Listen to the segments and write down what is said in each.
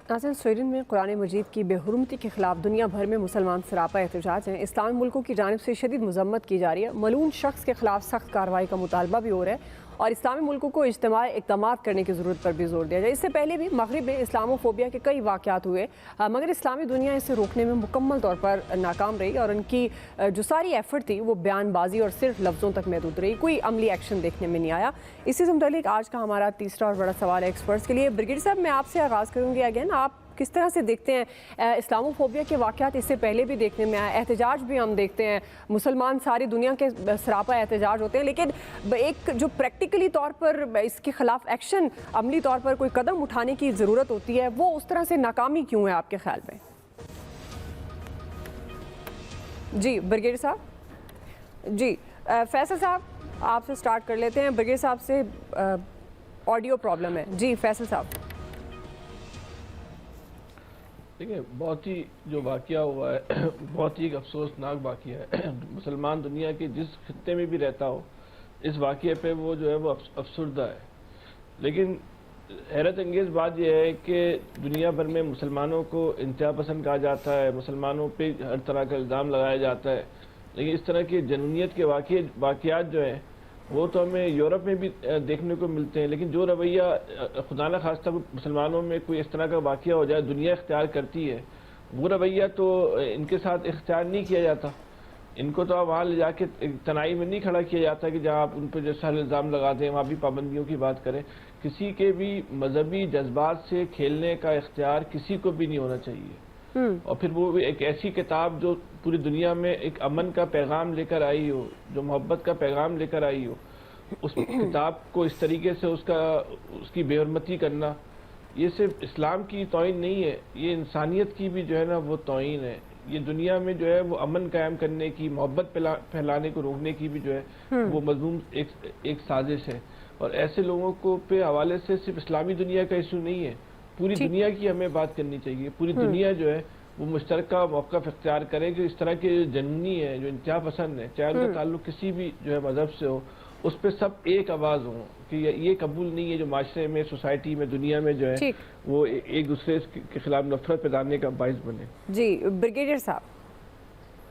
नाज़रीन, स्वीडन में कुरान मजीद की बेहुरमती के खिलाफ दुनिया भर में मुसलमान सरापा एहतजाज हैं। इस्लामी मुल्कों की जानिब से शदीद मजम्मत की जा रही है। मलून शख्स के खिलाफ सख्त कार्रवाई का मुतालबा भी हो रहा है और इस्लामी मुल्कों को इज्तिमाई इक़दाम करने की ज़रूरत पर भी जोर दिया जाए। इससे पहले भी मगरिब में इस्लामोफोबिया के कई वाक़यात हुए, मगर इस्लामी दुनिया इसे रोकने में मुकम्मल तौर पर नाकाम रही और उनकी जो सारी एफर्ट थी वो बयानबाजी और सिर्फ लफ्ज़ों तक महदूद रही। कोई अमली एक्शन देखने में नहीं आया। इसी से मुतालिक आज का हमारा तीसरा और बड़ा सवाल है एक्सपर्ट्स के लिए। ब्रिगेडियर साहब, मैं आपसे आगाज़ करूँगी। अगेन, आप किस तरह से देखते हैं इस्लामोफोबिया के वाक़यात? इससे पहले भी देखने में आया, एहतजाज भी हम देखते हैं, मुसलमान सारी दुनिया के सरापा एहतजाज होते हैं, लेकिन एक जो प्रैक्टिकली तौर पर इसके खिलाफ एक्शन, अमली तौर पर कोई कदम उठाने की ज़रूरत होती है, वो उस तरह से नाकामी क्यों है आपके ख्याल में? जी ब्रिगेडियर साहब। जी फैसल साहब, आपसे स्टार्ट कर लेते हैं। ब्रिगेडियर साहब से ऑडियो प्रॉब्लम है। जी फैसल साहब। देखिए, बहुत ही जो वाक़या हुआ है बहुत ही अफसोसनाक वाक़या है। मुसलमान दुनिया के जिस खित्ते में भी रहता हो, इस वाक़ये पे वो जो है वो अफसुर्दा है। लेकिन हैरत अंगेज़ बात यह है कि दुनिया भर में मुसलमानों को इंतहा पसंद कहा जाता है, मुसलमानों पे हर तरह का इल्ज़ाम लगाया जाता है, लेकिन इस तरह की जनूनियत के वाक़यात जो हैं वो तो हमें यूरोप में भी देखने को मिलते हैं। लेकिन जो रवैया खुदा न खास्ता मुसलमानों में कोई इस तरह का वाक़या हो जाए, दुनिया इख्तियार करती है, वो रवैया तो इनके साथ इख्तियार नहीं किया जाता। इनको तो आप वहाँ ले जाके तनाई में नहीं खड़ा किया जाता कि जहाँ आप उन पर जैसा इल्ज़ाम लगा दें, वहाँ भी पाबंदियों की बात करें। किसी के भी मजहबी जज्बात से खेलने का इख्तियार किसी को भी नहीं होना चाहिए। और फिर वो भी एक ऐसी किताब जो पूरी दुनिया में एक अमन का पैगाम लेकर आई हो, जो मोहब्बत का पैगाम लेकर आई हो, उस किताब को इस तरीके से उसकी बेहरमती करना, ये सिर्फ इस्लाम की तौहीन नहीं है, ये इंसानियत की भी जो है ना वो तौहीन है। ये दुनिया में जो है वो अमन कायम करने की, मोहब्बत फैलाने को रोकने की भी जो है वो मज़मूम एक साजिश है। और ऐसे लोगों को पे हवाले से सिर्फ इस्लामी दुनिया का इशू नहीं है, पूरी दुनिया की हमें बात करनी चाहिए। पूरी दुनिया जो है वो मुश्तरका मौक़िफ़ इख्तियार करे कि इस तरह के जननी है, जो इंतहा पसंद है, चाहे उनका ताल्लुक किसी भी जो है मज़हब से हो, उस पर सब एक आवाज़ हो कि ये कबूल नहीं है जो माशरे में, सोसाइटी में, दुनिया में जो है वो एक दूसरे के खिलाफ नफरत पैदाने का बाइस बने। जी ब्रिगेडियर साहब।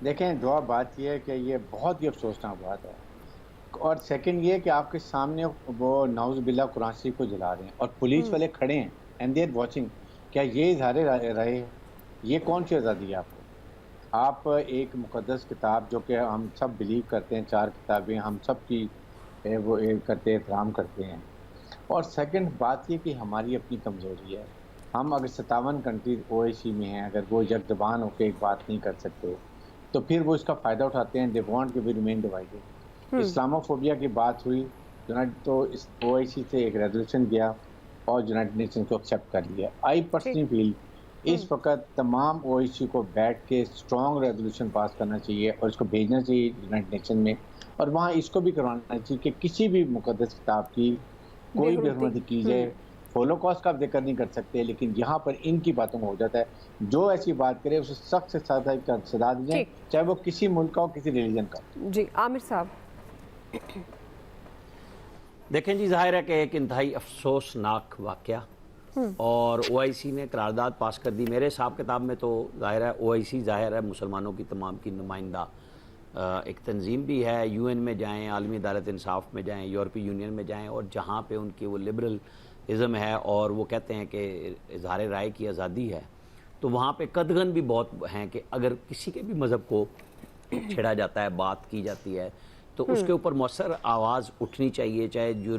देखें, जो बात यह है कि ये बहुत ही अफसोसनाक बात है, और सेकंड ये कि आपके सामने वो नाउज़ बिल्लाह कुरान शरीफ को जला रहे हैं और पुलिस वाले खड़े हैं एंड दे आर वॉचिंग। क्या ये इज़हार रहे? ये कौन सी आज़ादी है आपको? आप एक मुक़द्दस किताब जो कि हम सब बिलीव करते हैं, 4 किताबें हम सब की वो करते एहतराम करते हैं। और सेकंड बात ये कि हमारी अपनी कमज़ोरी है। हम अगर 57 कंट्रीज OIC में हैं, अगर वो यकज़बान होकर एक बात नहीं कर सकते तो फिर वो इसका फ़ायदा उठाते हैं। They want to be remain divided. Islamophobia की बात हुई, तो इस OIC से एक रेजोल्यूशन गया और यूनाइटेड नेशन को एक्सेप्ट कर लिया। आई पर्सनली फील इस वक्त तमाम OIC को बैठ के स्ट्रॉन्ग रेजोल्यूशन पास करना चाहिए और इसको भेजना चाहिए यूनाइटेड नेशन में, और वहाँ इसको भी करवाना चाहिए कि किसी भी मुक़द्दस किताब की कोई बेहुरमती की जाए। होलोकॉस्ट का जिक्र नहीं कर सकते, लेकिन यहाँ पर इनकी बातों में हो जाता है। जो ऐसी बात करे उसे सख्त से सख्त सजा दी जाए, चाहे वो किसी मुल्क का हो, किसी रिलीजन का। जी आमिर साहब। देखें जी, जाहिर है कि एक इंतहाई अफसोसनाक वाक़या, और OIC ने करारदाद पास कर दी। मेरे हिसाब किताब में तो जाहिर है OIC जाहिर है मुसलमानों की तमाम की नुमाइंदा एक तंजीम भी है। UN में जाएं, आलमी अदालत इंसाफ में जाएं, यूरोपीय यूनियन में जाएं, और जहाँ पे उनकी वो लिबरलिज़म है और वो कहते हैं कि इज़हार राय की आज़ादी है, तो वहाँ पे कदगन भी बहुत हैं कि अगर किसी के भी मज़हब को छेड़ा जाता है, बात की जाती है, तो उसके ऊपर मौसर आवाज़ उठनी चाहिए। चाहे जो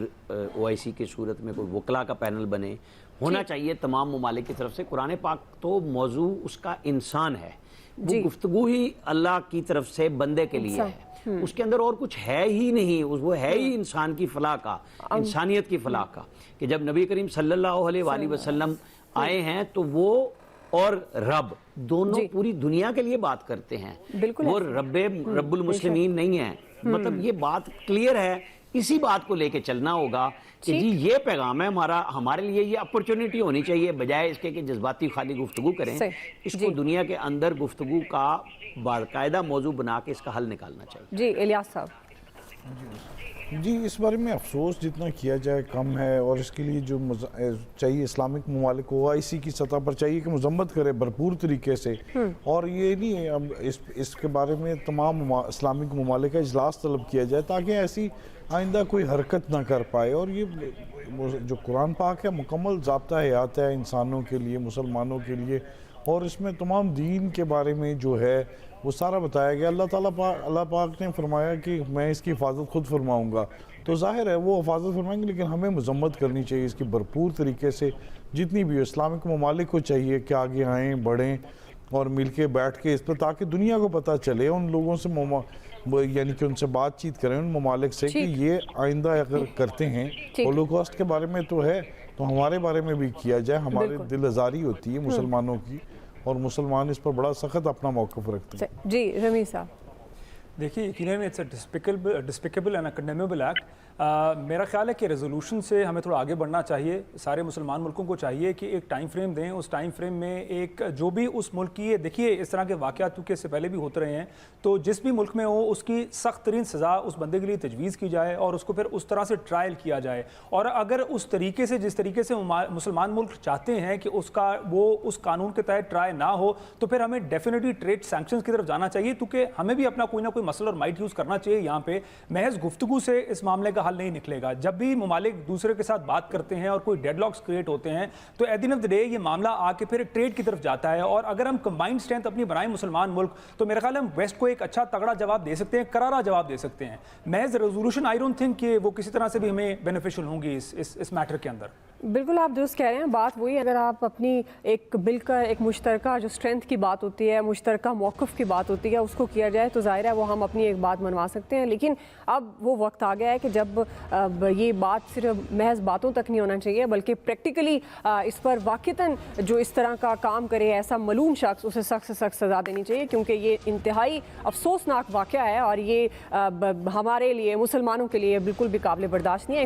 OIC की सूरत में कोई वकला का पैनल बने, होना चाहिए तमाम ममालिक की तरफ से। कुरान पाक तो मौजू उसका इंसान है, वो गुफ्तगू ही अल्लाह की तरफ से बंदे के लिए है, उसके अंदर और कुछ है ही नहीं। वो है ही इंसान की फलाह का, इंसानियत की फलाह का, कि जब नबी करीम सल्लल्लाहु अलैहि वसल्लम आए हैं तो वो और रब दोनों पूरी दुनिया के लिए बात करते हैं। वो रब्बुल मुस्लिमीन नहीं है। मतलब ये बात क्लियर है। इसी बात को लेके चलना होगा कि जी ये पैगाम है हमारा, हमारे लिए ये अपॉर्चुनिटी होनी चाहिए, बजाय इसके कि जज्बाती खाली गुफ्तगू करें। इसको दुनिया के अंदर गुफ्तगू का बाकायदा मौजू बना के इसका हल निकालना चाहिए। जी इलियास साहब। جی اس بارے میں افسوس جتنا کیا جائے کم ہے، اور اس کے لیے جو چاہیے اسلامک ممالک OIC کی سطح پر چاہیے کہ مذمت کرے بھرپور طریقے سے، اور یہ نہیں ہے اب اس کے بارے میں تمام اسلامک ممالک کا اجلاس طلب کیا جائے تاکہ ایسی آئندہ کوئی حرکت نہ کر پائے۔ اور یہ جو قرآن پاک ہے مکمل ضابطہ حیات ہے انسانوں کے لیے، مسلمانوں کے لیے، اور اس میں تمام دین کے بارے میں جو ہے وہ سارا بتایا گیا۔ اللہ پاک نے فرمایا کہ میں اس کی حفاظت خود فرماؤں گا، تو ظاہر ہے وہ حفاظت فرمائیں گے، لیکن ہمیں مذمت کرنی چاہیے اس کی بھرپور طریقے سے، جتنی بھی اسلامک ممالک کو چاہیے کہ آگے آئیں، بڑھیں اور مل کے بیٹھ کے اس پر، تاکہ دنیا کو پتہ چلے، ان لوگوں سے یعنی کہ ان سے بات چیت کریں ان ممالک سے کہ یہ آئندہ اگر کرتے ہیں ہولوکاسٹ کے بارے میں تو ہے، تو ہمارے بارے میں بھی کیا جائے۔ ہمارے دل آزاری ہوتی ہے مسلمانوں کی، اور مسلمان اس پر بڑا سخت اپنا موقف رکھتے ہیں۔ جی رمی صاحب، دیکھیے یقیناً اٹس اے ڈسپیکیبل اینڈ کنڈیمیبل ایکٹ۔ میرا خیال ہے کہ ریزولوشن سے ہمیں تھوڑا آگے بڑھنا چاہیے، سارے مسلمان ملکوں کو چاہیے کہ ایک ٹائم فریم دیں، اس ٹائم فریم میں ایک جو بھی اس ملک کی، دیکھیے اس طرح کے واقعات کیونکہ اس سے پہلے بھی ہوتے رہے ہیں، تو جس بھی ملک میں ہو اس کی سخت ترین سزا اس بندے کے لیے تجویز کی جائے اور اس کو پھر اس طرح سے ٹرائل کیا جائے، اور اگر اس طریقے سے جس طریقے سے مسلمان ملک چاہتے ہیں کہ اس کا وہ اس قانون کے تحت ٹرائی نہ ہو، تو پھر ہمیں ڈیفینیٹلی ٹریڈ سینکشنز کی طرف جانا چاہیے، کیونکہ ہمیں بھی اپنا کوئی نہ کوئی مسل اور مائٹ یوز کرنا چاہیے۔ یہاں پہ محض گفتگو سے اس معاملے کا حل نہیں نکلے گا۔ جب بھی ممالک دوسرے کے ساتھ بات کرتے ہیں اور کوئی ڈیڈ لاکس کریٹ ہوتے ہیں تو at the end of the day یہ معاملہ آ کے پھر ٹریڈ کی طرف جاتا ہے، اور اگر ہم کمبائنڈ اسٹرینتھ اپنی بنائیں مسلمان ملک، تو میرے خیال ہے ہم ویسٹ کو ایک اچھا تگڑا جواب دے سکتے ہیں، کرارا جواب دے سکتے ہیں۔ محض ریزولوشن آئی ڈونٹ تھنک کہ وہ کسی طرح سے بھی ہمیں بینیفیشل ہوں گی اس میٹر کے اندر۔ بالکل آپ درست کہہ رہے ہیں، بات وہی، اگر آپ اپنی ایک مل کر ایک مشترکہ جو اسٹرینتھ کی بات ہوتی ہے، مشترکہ موقف کی بات ہوتی ہے، اس کو کیا جائے تو ظاہر ہے وہ ہم اپنی ایک بات منوا سکتے ہیں، لیکن اب وہ وقت آ گیا ہے کہ جب یہ بات صرف محض باتوں تک نہیں ہونا چاہیے، بلکہ پریکٹیکلی اس پر واقعتاً جو اس طرح کا کام کرے ایسا ملعون شخص، اسے سخت سے سخت سزا دینی چاہیے، کیونکہ یہ انتہائی افسوسناک واقعہ ہے اور یہ ہمارے لیے مسلمانوں کے لیے بالکل بھی قابل برداشت نہیں ہے۔